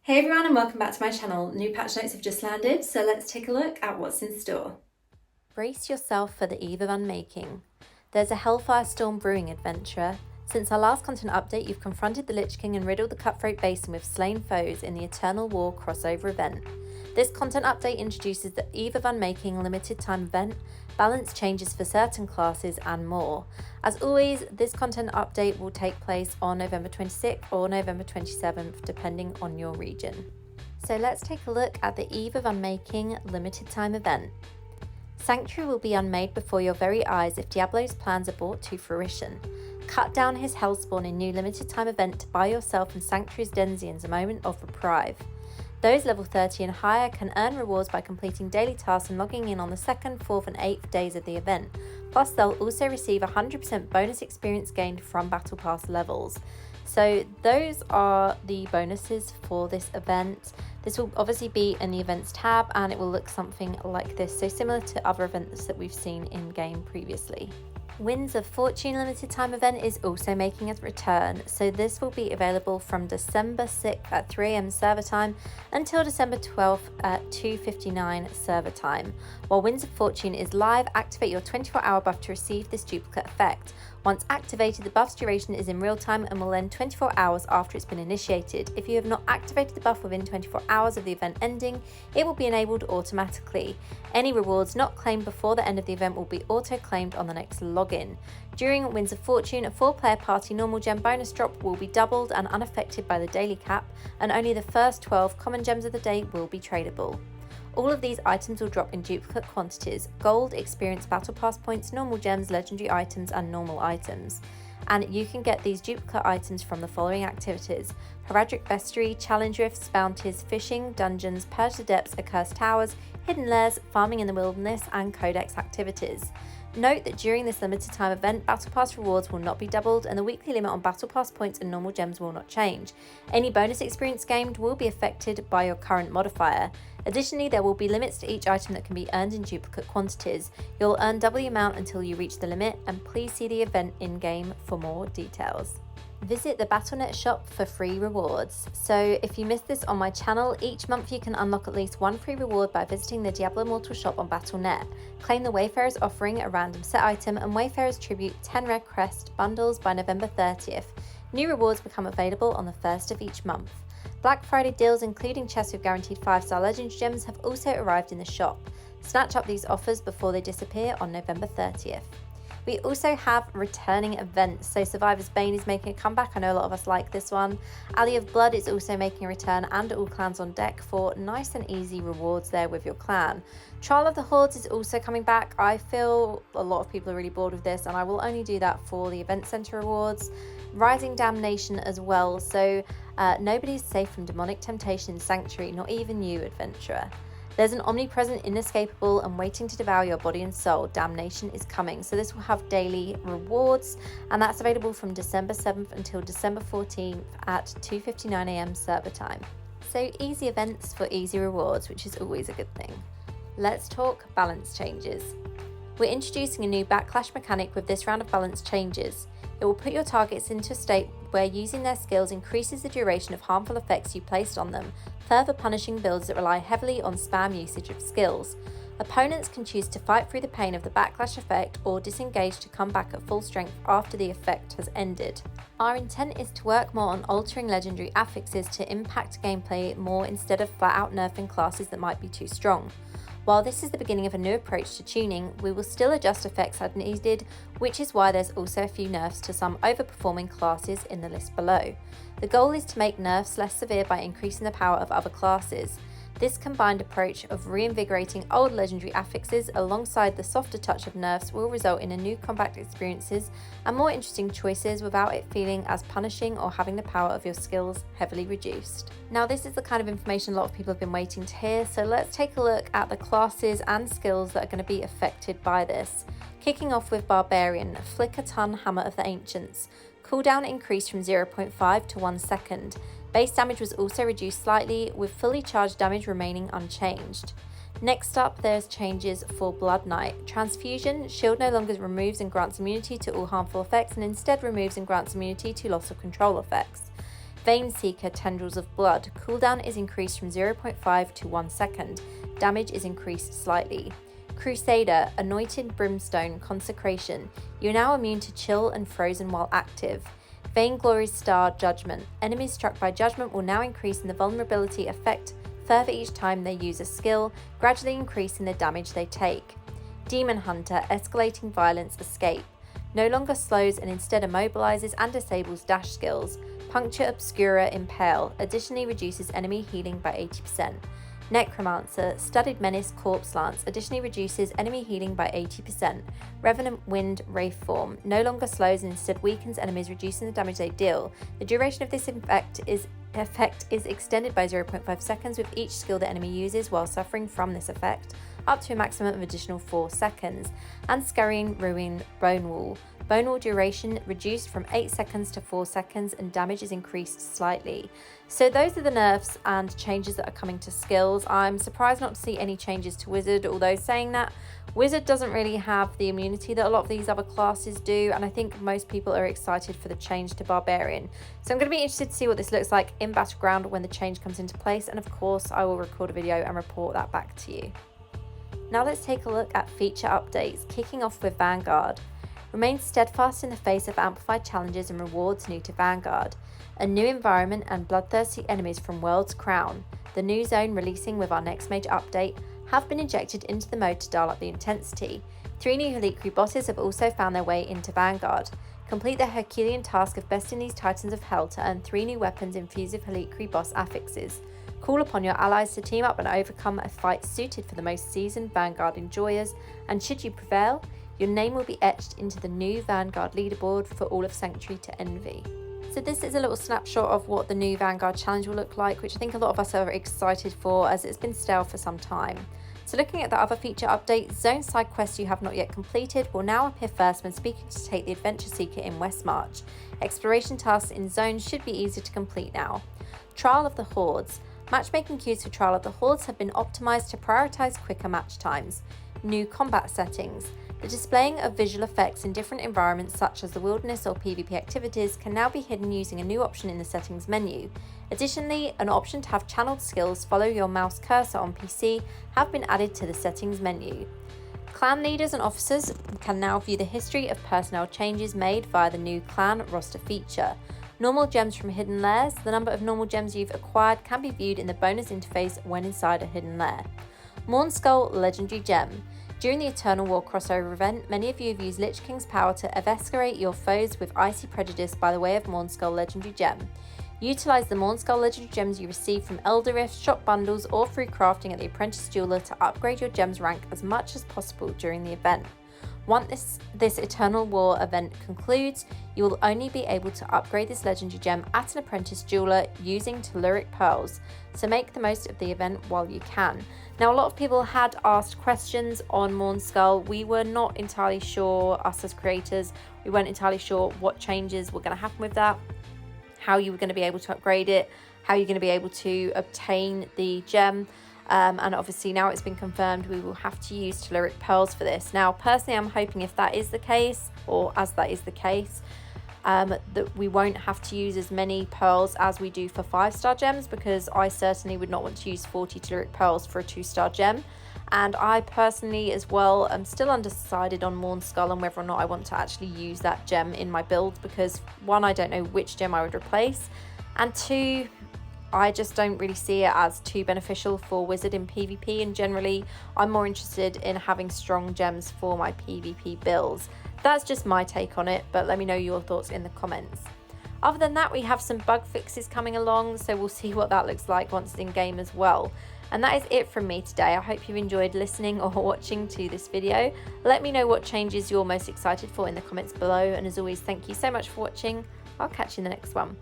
Hey everyone and welcome back to my channel. New patch notes have just landed, so let's take a look at what's in store. Brace yourself for the eve of unmaking. There's a Hellfire Storm brewing adventure. Since our last content update, you've confronted the Lich King and riddled the Cutthroat Basin with slain foes in the Eternal War crossover event. This content update introduces the Eve of Unmaking limited time event, balance changes for certain classes, and more. As always, this content update will take place on November 26th or November 27th, depending on your region. So let's take a look at the Eve of Unmaking limited time event. Sanctuary will be unmade before your very eyes if Diablo's plans are brought to fruition. Cut down his Hellspawn in new limited time event to buy yourself and Sanctuary's Denzians a moment of reprieve. Those level 30 and higher can earn rewards by completing daily tasks and logging in on the 2nd, 4th and 8th days of the event. Plus they'll also receive 100% bonus experience gained from Battle Pass levels. So those are the bonuses for this event. This will obviously be in the events tab and it will look something like this, so similar to other events that we've seen in game previously. Winds of Fortune limited time event is also making a return, so this will be available from December 6th at 3 AM server time until December 12th at 2:59 server time. While Winds of Fortune is live, activate your 24-hour buff to receive this duplicate effect. Once activated, the buff's duration is in real time and will end 24 hours after it's been initiated. If you have not activated the buff within 24 hours of the event ending, it will be enabled automatically. Any rewards not claimed before the end of the event will be auto-claimed on the next login. During Winds of Fortune, a 4-player party normal gem bonus drop will be doubled and unaffected by the daily cap, and only the first 12 common gems of the day will be tradable. All of these items will drop in duplicate quantities: gold, experience, battle pass points, normal gems, legendary items and normal items. And you can get these duplicate items from the following activities: Heraldric Bestiary, Challenge Rifts, Bounties, Fishing, Dungeons, Purge the Depths, Accursed Towers, Hidden Lairs, Farming in the Wilderness and Codex activities. Note that during this limited time event, Battle Pass rewards will not be doubled and the weekly limit on Battle Pass points and normal gems will not change. Any bonus experience gained will be affected by your current modifier. Additionally, there will be limits to each item that can be earned in duplicate quantities. You'll earn double the amount until you reach the limit, and please see the event in-game for more details. Visit the Battle.net shop for free rewards. So if you missed this on my channel, each month you can unlock at least one free reward by visiting the Diablo Immortal shop on Battle.net. Claim the Wayfarer's offering, a random set item, and Wayfarer's Tribute 10 Red Crest bundles by November 30th. New rewards become available on the 1st of each month. Black Friday deals including chests with guaranteed 5-star legendary gems have also arrived in the shop. Snatch up these offers before they disappear on November 30th. We also have returning events, so Survivor's Bane is making a comeback. I know a lot of us like this one. Alley of Blood is also making a return, and all clans on deck for nice and easy rewards there with your clan. Trial of the Hordes is also coming back. I feel a lot of people are really bored with this and I will only do that for the event center rewards. Rising Damnation as well, so nobody's safe from demonic temptation in Sanctuary, not even you, adventurer. There's an omnipresent, inescapable, and waiting to devour your body and soul. Damnation is coming. So this will have daily rewards, and that's available from December 7th until December 14th at 2:59 AM server time. So easy events for easy rewards, which is always a good thing. Let's talk balance changes. We're introducing a new backlash mechanic with this round of balance changes. It will put your targets into a state where using their skills increases the duration of harmful effects you placed on them, further punishing builds that rely heavily on spam usage of skills. Opponents can choose to fight through the pain of the backlash effect or disengage to come back at full strength after the effect has ended. Our intent is to work more on altering legendary affixes to impact gameplay more instead of flat out nerfing classes that might be too strong. While this is the beginning of a new approach to tuning, we will still adjust effects as needed, which is why there's also a few nerfs to some overperforming classes in the list below. The goal is to make nerfs less severe by increasing the power of other classes. This combined approach of reinvigorating old legendary affixes alongside the softer touch of nerfs will result in a new combat experiences and more interesting choices without it feeling as punishing or having the power of your skills heavily reduced. Now this is the kind of information a lot of people have been waiting to hear, so let's take a look at the classes and skills that are going to be affected by this. Kicking off with Barbarian, Flick a Ton Hammer of the Ancients. Cooldown increased from 0.5 to 1 second. Base damage was also reduced slightly, with fully charged damage remaining unchanged. Next up, there's changes for Blood Knight. Transfusion, shield no longer removes and grants immunity to all harmful effects and instead removes and grants immunity to loss of control effects. Vein Seeker Tendrils of Blood, cooldown is increased from 0.5 to 1 second, damage is increased slightly. Crusader Anointed Brimstone Consecration, you're now immune to chill and frozen while active. Vainglory's Star Judgment, enemies struck by Judgment will now increase in the vulnerability effect further each time they use a skill, gradually increasing the damage they take. Demon Hunter Escalating Violence Escape, no longer slows and instead immobilizes and disables dash skills. Puncture Obscura Impale additionally reduces enemy healing by 80%. Necromancer Studied Menace Corpse Lance additionally reduces enemy healing by 80%. Revenant Wind Wraithform no longer slows and instead weakens enemies, reducing the damage they deal. The duration of this effect is extended by 0.5 seconds with each skill the enemy uses while suffering from this effect, up to a maximum of additional 4 seconds. And Scurrying Ruin Bone Wall. Bone Wall duration reduced from 8 seconds to 4 seconds and damage is increased slightly. So those are the nerfs and changes that are coming to skills. I'm surprised not to see any changes to Wizard, although saying that, Wizard doesn't really have the immunity that a lot of these other classes do, and I think most people are excited for the change to Barbarian. So I'm going to be interested to see what this looks like in Battleground when the change comes into place, and of course I will record a video and report that back to you. Now let's take a look at feature updates, kicking off with Vanguard. Remain steadfast in the face of amplified challenges and rewards new to Vanguard. A new environment and bloodthirsty enemies from World's Crown, the new zone releasing with our next major update, have been injected into the mode to dial up the intensity. 3 new Elite Crew bosses have also found their way into Vanguard. Complete the Herculean task of besting these Titans of Hell to earn 3 new weapons infused with Elite Crew boss affixes. Call upon your allies to team up and overcome a fight suited for the most seasoned Vanguard enjoyers, and should you prevail, your name will be etched into the new Vanguard leaderboard for all of Sanctuary to envy. So this is a little snapshot of what the new Vanguard challenge will look like, which I think a lot of us are excited for as it's been stale for some time. So looking at the other feature updates, zone side quests you have not yet completed will now appear first when speaking to take the Adventure Seeker in West March. Exploration tasks in zones should be easier to complete now. Trial of the Hordes. Matchmaking queues for Trial of the Hordes have been optimised to prioritise quicker match times. New combat settings. The displaying of visual effects in different environments such as the wilderness or PvP activities can now be hidden using a new option in the settings menu. Additionally, an option to have channeled skills follow your mouse cursor on PC have been added to the settings menu. Clan leaders and officers can now view the history of personnel changes made via the new clan roster feature. Normal gems from hidden lairs. The number of normal gems you've acquired can be viewed in the bonus interface when inside a hidden lair. Mornskull Legendary Gem. During the Eternal War crossover event, many of you have used Lich King's power to eviscerate your foes with icy prejudice by the way of Mornskull Legendary Gem. Utilise the Mornskull Legendary Gems you receive from Elder Rifts, shop bundles, or through crafting at the Apprentice Jeweler to upgrade your gems rank as much as possible during the event. Once this Eternal War event concludes, you will only be able to upgrade this legendary gem at an Apprentice Jeweler using Telluric Pearls, so make the most of the event while you can. Now, a lot of people had asked questions on Mornskull. We were not entirely sure, us as creators, we weren't entirely sure what changes were going to happen with that, how you were going to be able to upgrade it, how you're going to be able to obtain the gem. And obviously now it's been confirmed we will have to use Telluric Pearls for this. Now, personally, I'm hoping if that is the case, or as that is the case, that we won't have to use as many pearls as we do for 5-star gems, because I certainly would not want to use 40 Telluric Pearls for a 2-star gem. And I personally as well am still undecided on Mornskull and whether or not I want to actually use that gem in my build, because 1, I don't know which gem I would replace, and 2, I just don't really see it as too beneficial for Wizard in PvP, and generally I'm more interested in having strong gems for my PvP builds. That's just my take on it, but let me know your thoughts in the comments. Other than that, we have some bug fixes coming along, so we'll see what that looks like once it's in game as well. And that is it from me today. I hope you've enjoyed listening or watching to this video. Let me know what changes you're most excited for in the comments below, and as always, thank you so much for watching. I'll catch you in the next one.